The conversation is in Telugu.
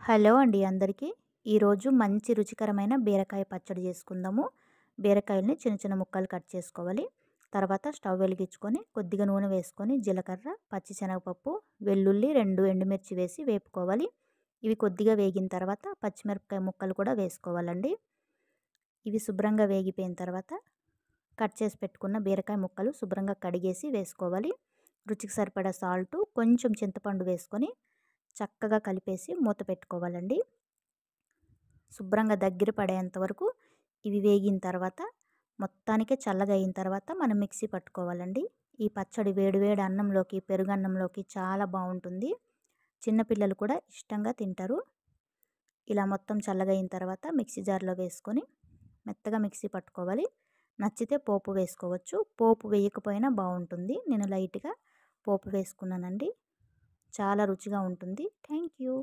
హలో అండి అందరికీ. ఈరోజు మంచి రుచికరమైన బీరకాయ పచ్చడి చేసుకుందాము. బీరకాయల్ని చిన్న చిన్న ముక్కలు కట్ చేసుకోవాలి. తర్వాత స్టవ్ వెలిగించుకొని కొద్దిగా నూనె వేసుకొని జీలకర్ర, పచ్చిశనగపప్పు, వెల్లుల్లి, 2 ఎండుమిర్చి వేసి వేపుకోవాలి. ఇవి కొద్దిగా వేగిన తర్వాత పచ్చిమిరపకాయ ముక్కలు కూడా వేసుకోవాలండి. ఇవి శుభ్రంగా వేగిపోయిన తర్వాత కట్ చేసి పెట్టుకున్న బీరకాయ ముక్కలు శుభ్రంగా కడిగేసి వేసుకోవాలి. రుచికి సరిపడా సాల్టు, కొంచెం చింతపండు వేసుకొని చక్కగా కలిపేసి మూత పెట్టుకోవాలండి. శుభ్రంగా దగ్గర పడేంత వరకు ఇవి వేగిన తర్వాత మొత్తానికే చల్లగా అయిన తర్వాత మనం మిక్సీ పట్టుకోవాలండి. ఈ పచ్చడి వేడివేడి అన్నంలోకి, పెరుగన్నంలోకి చాలా బాగుంటుంది. చిన్నపిల్లలు కూడా ఇష్టంగా తింటారు. ఇలా మొత్తం చల్లగా అయిన తర్వాత మిక్సీ జార్లో వేసుకొని మెత్తగా మిక్సీ పట్టుకోవాలి. నచ్చితే పోపు వేసుకోవచ్చు. పోపు వేయకపోయినా బాగుంటుంది. నేను లైట్గా పోపు వేసుకున్నానండి. చాలా రుచిగా ఉంటుంది. Thank you.